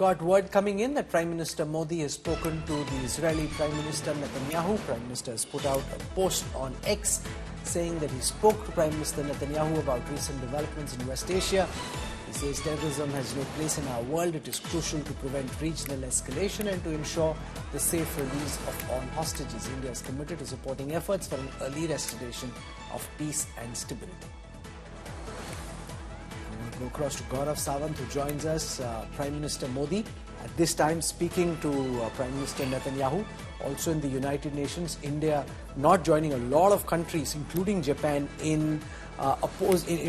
got word coming in that Prime Minister Modi has spoken to the Israeli Prime Minister Netanyahu. Prime Minister has put out a post on X saying that he spoke to Prime Minister Netanyahu about recent developments in West Asia. He says terrorism has no place in our world. It is crucial to prevent regional escalation and to ensure the safe release of all hostages. India is committed to supporting efforts for an early restoration of peace and stability. Go across to Gaurav Sawant, who joins us. Prime Minister Modi at this time speaking to Prime Minister Netanyahu. Also in the United Nations, India not joining a lot of countries, including Japan, in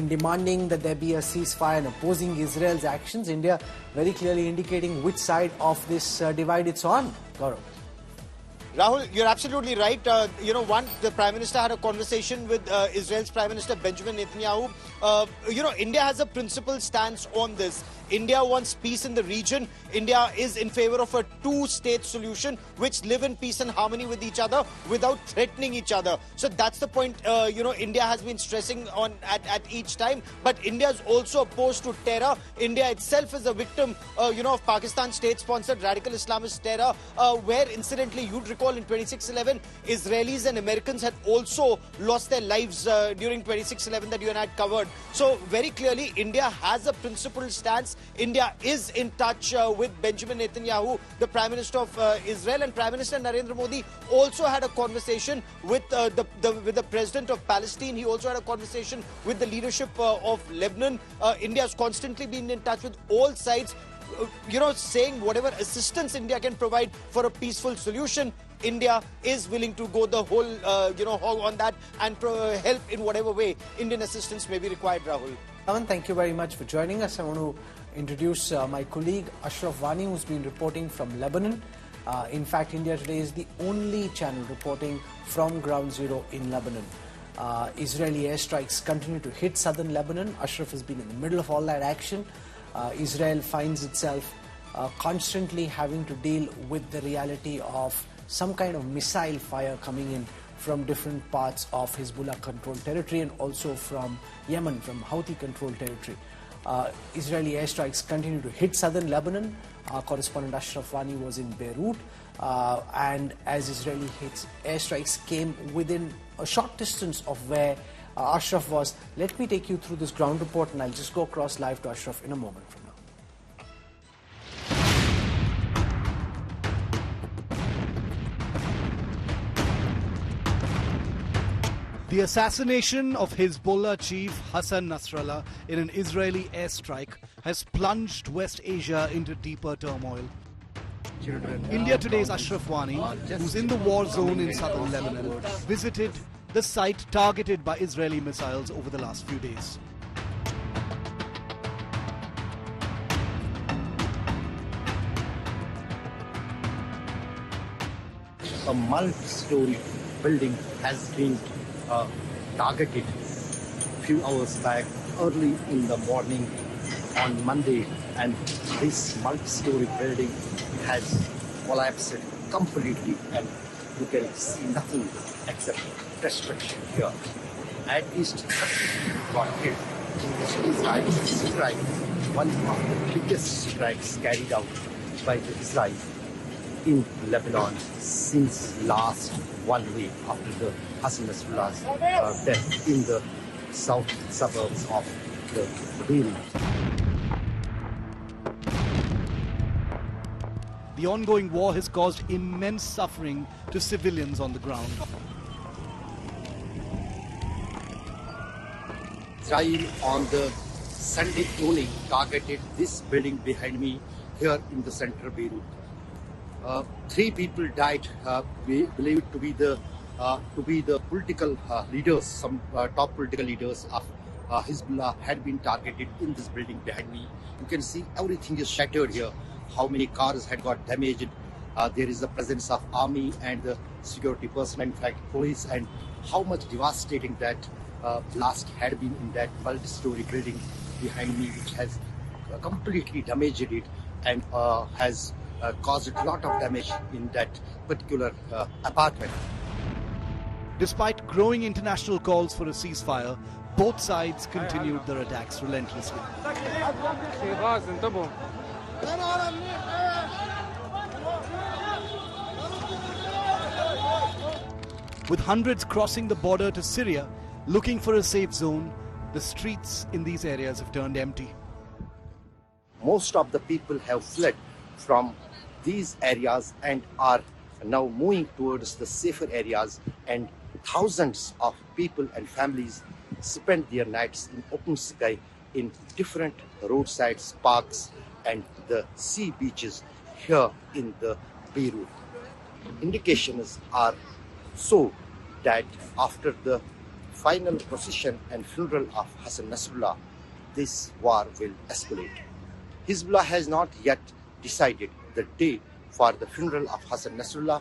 demanding that there be a ceasefire and opposing Israel's actions. India very clearly indicating which side of this divide it's on. Gaurav. Rahul, you're absolutely right. The Prime Minister had a conversation with Israel's Prime Minister Benjamin Netanyahu. India has a principled stance on this. India wants peace in the region. India is in favor of a two-state solution which live in peace and harmony with each other without threatening each other. So that's the point, India has been stressing on at each time. But India is also opposed to terror. India itself is a victim, of Pakistan state-sponsored radical Islamist terror, where incidentally, you'd recall in 26/11, Israelis and Americans had also lost their lives during 26/11 that you and I had covered. So very clearly, India has a principled stance. India is in touch with Benjamin Netanyahu, the Prime Minister of Israel, and Prime Minister Narendra Modi also had a conversation with the President of Palestine. He also had a conversation with the leadership of Lebanon. India has constantly been in touch with all sides, saying whatever assistance India can provide for a peaceful solution. India is willing to go the whole, hog on that and help in whatever way Indian assistance may be required, Rahul. Aman, thank you very much for joining us. I want to introduce my colleague Ashraf Wani, who's been reporting from Lebanon. In fact, India Today is the only channel reporting from ground zero in Lebanon. Israeli airstrikes continue to hit southern Lebanon. Ashraf has been in the middle of all that action. Israel finds itself constantly having to deal with the reality of some kind of missile fire coming in from different parts of Hezbollah-controlled territory and also from Yemen, from Houthi-controlled territory. Israeli airstrikes continue to hit southern Lebanon. Our correspondent Ashraf Wani was in Beirut, and as Israeli airstrikes came within a short distance of where Ashraf was, let me take you through this ground report, and I'll just go across live to Ashraf in a moment from now. The assassination of Hezbollah chief Hassan Nasrallah in an Israeli airstrike has plunged West Asia into deeper turmoil. India Today's Ashraf Wani, who's in the war zone in southern Lebanon, visited the site targeted by Israeli missiles over the last few days. A multi-story building has been targeted a few hours back, early in the morning on Monday, and this multi-story building has collapsed completely, and you can see nothing except destruction here. At least 30 people got hit in this Israeli strike, one of the biggest strikes carried out by Israel in Lebanon since last 1 week after the Hassan Nasrallah's death in the south suburbs of the Beirut. The ongoing war has caused immense suffering to civilians on the ground. Israel on the Sunday evening targeted this building behind me here in the center of Beirut. 3 people died. We believe it to be the political leaders, some top political leaders of Hezbollah had been targeted in this building behind me. You can see everything is shattered here. How many cars had got damaged. There is the presence of army and the security personnel, in fact police, and how much devastating that blast had been in that multi-story building behind me, which has completely damaged it and has caused a lot of damage in that particular apartment. Despite growing international calls for a ceasefire, both sides continued their attacks relentlessly. With hundreds crossing the border to Syria, looking for a safe zone, the streets in these areas have turned empty. Most of the people have fled from these areas and are now moving towards the safer areas, and thousands of people and families spend their nights in open sky in different roadsides, parks and the sea beaches here in the Beirut. Indications are so that after the final procession and funeral of Hassan Nasrallah, this war will escalate. Hezbollah has not yet decided the day for the funeral of Hassan Nasrallah,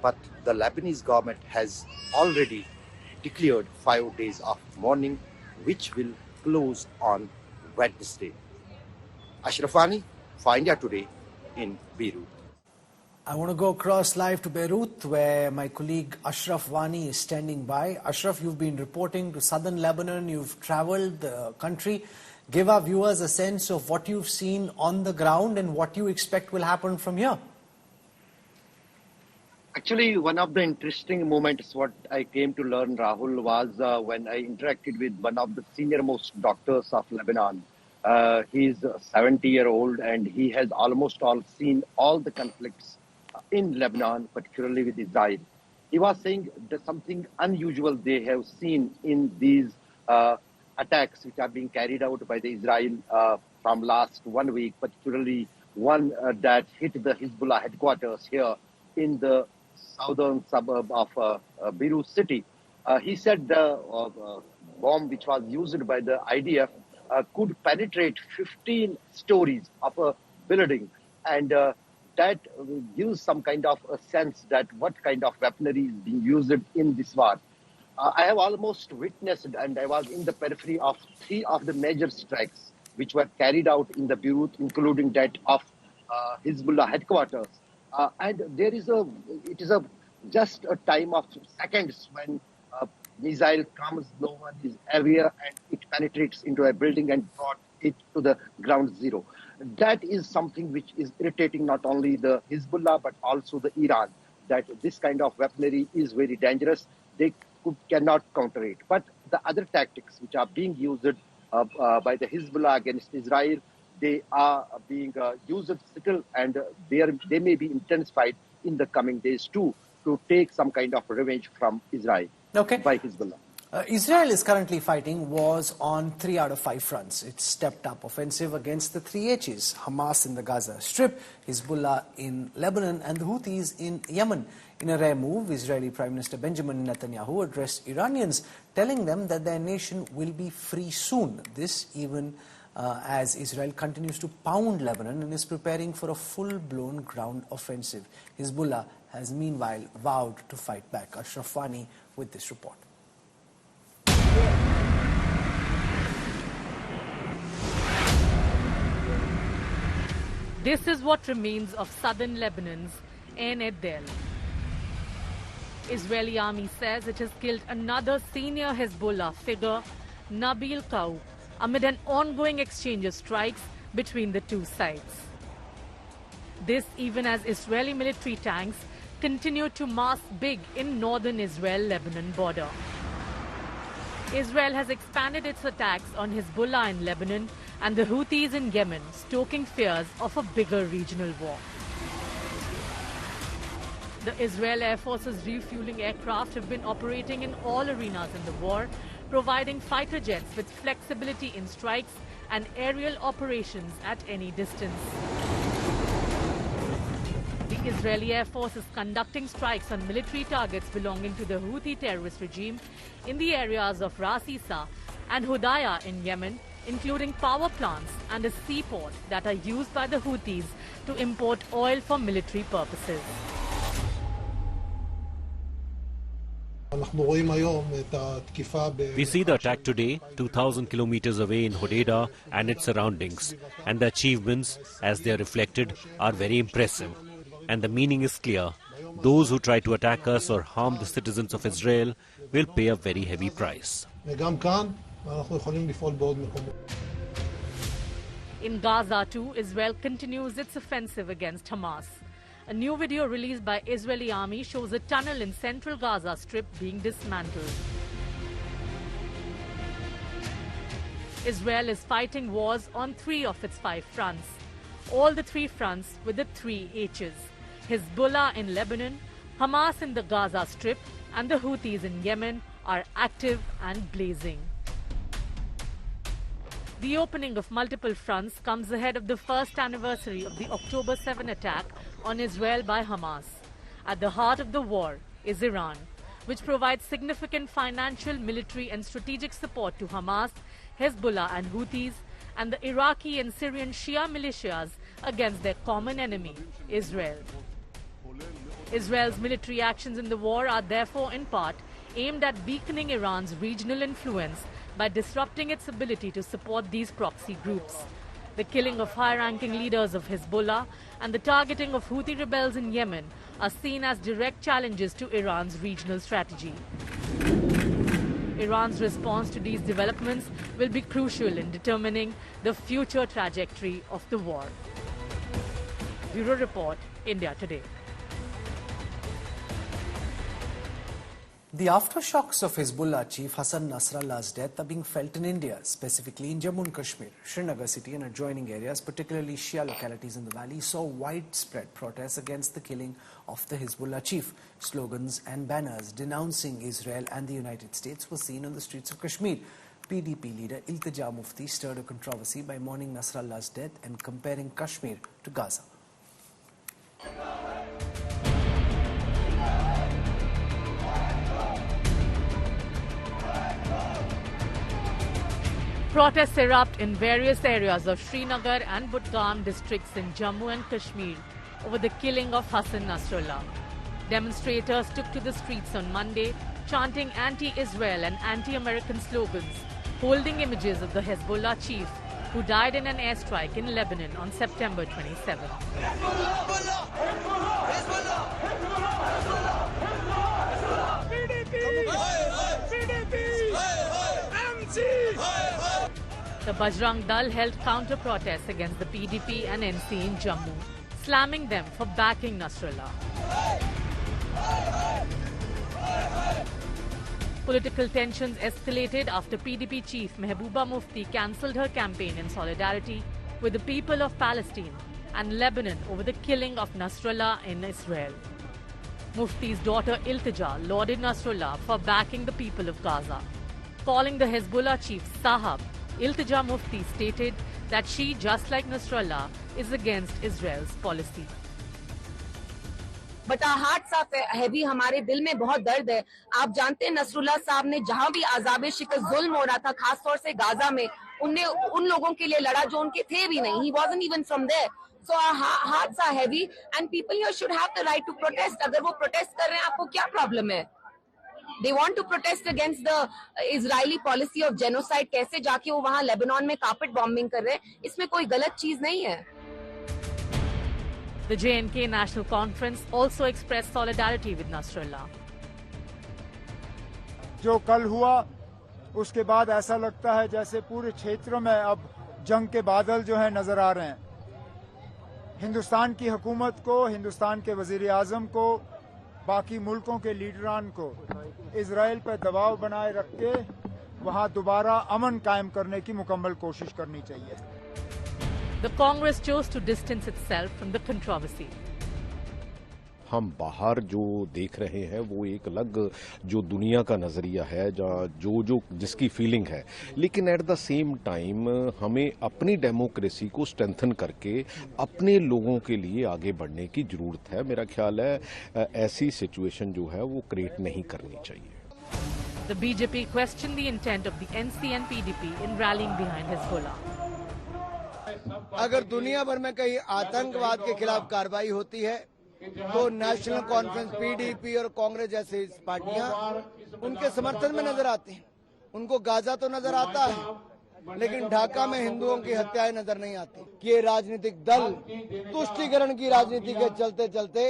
but the Lebanese government has already declared 5 days of mourning, which will close on Wednesday. Ashraf Wani for India Today in Beirut. I want to go across live to Beirut, where my colleague Ashraf Wani is standing by. Ashraf, you've been reporting to southern Lebanon. You've traveled the country. Give our viewers a sense of what you've seen on the ground and what you expect will happen from here. Actually, one of the interesting moments what I came to learn, Rahul, was when I interacted with one of the senior-most doctors of Lebanon. He's 70-year-old and he has almost seen all the conflicts in Lebanon, particularly with Israel. He was saying there's something unusual they have seen in these attacks which are being carried out by the Israel from last 1 week, particularly one that hit the Hezbollah headquarters here in the southern suburb of Beirut city. He said the bomb which was used by the IDF could penetrate 15 stories of a building, and that gives some kind of a sense that what kind of weaponry is being used in this war. I have almost witnessed, and I was in the periphery of 3 of the major strikes which were carried out in the Beirut, including that of Hezbollah headquarters. And there is it is just a time of seconds when missile comes, no one is aware, and it penetrates into a building and brought it to the ground zero. That is something which is irritating not only the Hezbollah but also the Iran, that this kind of weaponry is very dangerous. They cannot counter it. But the other tactics which are being used by the Hezbollah against Israel, they are being used still, and they may be intensified in the coming days too, to take some kind of revenge from Israel by Hezbollah. Israel is currently fighting wars on 3 out of 5 fronts. It's stepped up offensive against the 3 H's, Hamas in the Gaza Strip, Hezbollah in Lebanon, and the Houthis in Yemen. In a rare move, Israeli Prime Minister Benjamin Netanyahu addressed Iranians, telling them that their nation will be free soon. This even as Israel continues to pound Lebanon and is preparing for a full-blown ground offensive. Hezbollah has meanwhile vowed to fight back. Ashraf Wani with this report. This is what remains of southern Lebanon's Ein el-Del. Israeli army says it has killed another senior Hezbollah figure, Nabil Qaouk, amid an ongoing exchange of strikes between the two sides. This even as Israeli military tanks continue to mass big in northern Israel-Lebanon border. Israel has expanded its attacks on Hezbollah in Lebanon and the Houthis in Yemen, stoking fears of a bigger regional war. The Israel Air Force's refueling aircraft have been operating in all arenas in the war, providing fighter jets with flexibility in strikes and aerial operations at any distance. The Israeli Air Force is conducting strikes on military targets belonging to the Houthi terrorist regime in the areas of Ras Isa and Hudaya in Yemen, including power plants and a seaport that are used by the Houthis to import oil for military purposes. We see the attack today, 2,000 kilometers away in Hodeidah and its surroundings, and the achievements, as they are reflected, are very impressive. And the meaning is clear. Those who try to attack us or harm the citizens of Israel will pay a very heavy price. In Gaza too, Israel continues its offensive against Hamas. A new video released by Israeli army shows a tunnel in central Gaza Strip being dismantled. Israel is fighting wars on 3 of its 5 fronts. All the 3 fronts with the 3 H's. Hezbollah in Lebanon, Hamas in the Gaza Strip, and the Houthis in Yemen are active and blazing. The opening of multiple fronts comes ahead of the first anniversary of the October 7 attack on Israel by Hamas. At the heart of the war is Iran, which provides significant financial, military and strategic support to Hamas, Hezbollah and Houthis, and the Iraqi and Syrian Shia militias against their common enemy, Israel. Israel's military actions in the war are therefore in part aimed at weakening Iran's regional influence by disrupting its ability to support these proxy groups. The killing of high-ranking leaders of Hezbollah and the targeting of Houthi rebels in Yemen are seen as direct challenges to Iran's regional strategy. Iran's response to these developments will be crucial in determining the future trajectory of the war. Bureau Report, India Today. The aftershocks of Hezbollah chief Hassan Nasrallah's death are being felt in India, specifically in Jammu and Kashmir. Srinagar city and adjoining areas, particularly Shia localities in the valley, saw widespread protests against the killing of the Hezbollah chief. Slogans and banners denouncing Israel and the United States were seen on the streets of Kashmir. PDP leader Iltija Mufti stirred a controversy by mourning Nasrallah's death and comparing Kashmir to Gaza. Protests erupt in various areas of Srinagar and Budgam districts in Jammu and Kashmir over the killing of Hassan Nasrallah. Demonstrators took to the streets on Monday, chanting anti-Israel and anti-American slogans, holding images of the Hezbollah chief who died in an airstrike in Lebanon on September 27. The Bajrang Dal held counter-protests against the PDP and NC in Jammu, slamming them for backing Nasrallah. Political tensions escalated after PDP chief Mehbooba Mufti cancelled her campaign in solidarity with the people of Palestine and Lebanon over the killing of Nasrallah in Israel. Mufti's daughter Iltija lauded Nasrallah for backing the people of Gaza. Calling the Hezbollah chief Sahab, Iltija Mufti stated that she, just like Nasrallah, is against Israel's policy. But our hearts are heavy. हमारे दिल में बहुत दर्द है. आप जानते हैं Nasrallah साहब ने जहां भी आज़ाब शिकस्त जुल्म हो रहा था, खास तौर से गाजा में, उनने उन लोगों के लिए लड़ा जो उनके थे भी नहीं. He wasn't even from there. So our hearts are heavy, and people here should have the right to protest. अगर वो protest कर रहे हैं, आपको क्या problem है? They want to protest against the Israeli policy of genocide. कैसे जाके वो वहाँ लेबनान में carpet bombing कर रहे हैं? इसमें कोई गलत चीज नहीं है. The J&K National Conference also expressed solidarity with Nasrallah. जो कल हुआ, उसके बाद ऐसा लगता है जैसे पूरे क्षेत्र में अब जंग के बादल जो है नजर आ रहे हैं. हिंदुस्तान की हुकूमत को, हिंदुस्तान के वजीर आजम को, बाकी मुल्कों के लीडरान को इजराइल पर दबाव बनाए रख के वहां दोबारा अमन कायम करने की मुकम्मल कोशिश करनी चाहिए. The Congress chose to distance itself from the controversy. हम बाहर जो देख रहे हैं वो एक अलग जो दुनिया का नज़रिया है, जो जिसकी फीलिंग है, लेकिन एट द सेम टाइम हमें अपनी डेमोक्रेसी को स्ट्रेंथन करके अपने लोगों के लिए आगे बढ़ने की जरूरत है. मेरा ख्याल है ऐसी सिचुएशन जो है वो क्रिएट नहीं करनी चाहिए. The BJP questioned the intent of the NC and PDP in rallying behind Hezbollah. अगर दुनिया भर में कहीं आतंकवाद के खिलाफ कार्रवाई होती है तो नेशनल कॉन्फ्रेंस, पीडीपी और कांग्रेस जैसी पार्टियां उनके समर्थन में नजर आती हैं. उनको गाजा तो नजर आता है, लेकिन ढाका में हिंदुओं की हत्याएं नजर नहीं आती. ये राजनीतिक दल तुष्टीकरण की राजनीति के चलते चलते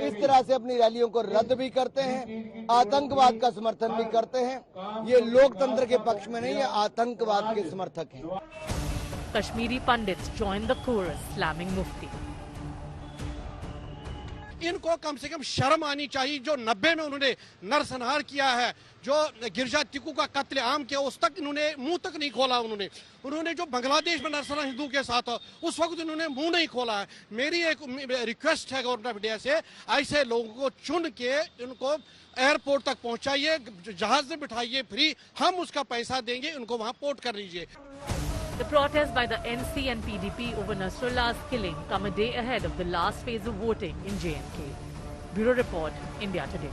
इस तरह से अपनी रैलियों को रद्द भी करते हैं, आतंकवाद का समर्थन भी करते हैं. ये लोकतंत्र के पक्ष में नहीं है, आतंकवाद के समर्थक हैं. Kashmiri Pandits joined the chorus, slamming Mufti. इनको कम से कम शर्म आनी चाहिए। जो 90 में उन्होंने नरसंहार किया है, जो गिरजा टिकू का कत्ले आम किया, उस तक इन्होंने मुंह तक नहीं खोला। उन्होंने जो बांग्लादेश में नरसंहार हिंदू के साथ उस वक्त इन्होंने मुंह नहीं खोला है। मेरी एक रिक्वेस्ट है गवर्नमेंट ऑफ इंडिया से, ऐसे लोगों को चुन के इनको एयरपोर्ट तक पहुंचाइए, जहाज में बिठाइए फ्री, हम उसका पैसा देंगे, इनको वहां पोर्ट कर लीजिए। The protests by the NC and PDP over Nasrallah's killing come a day ahead of the last phase of voting in J&K. Bureau Report, India Today.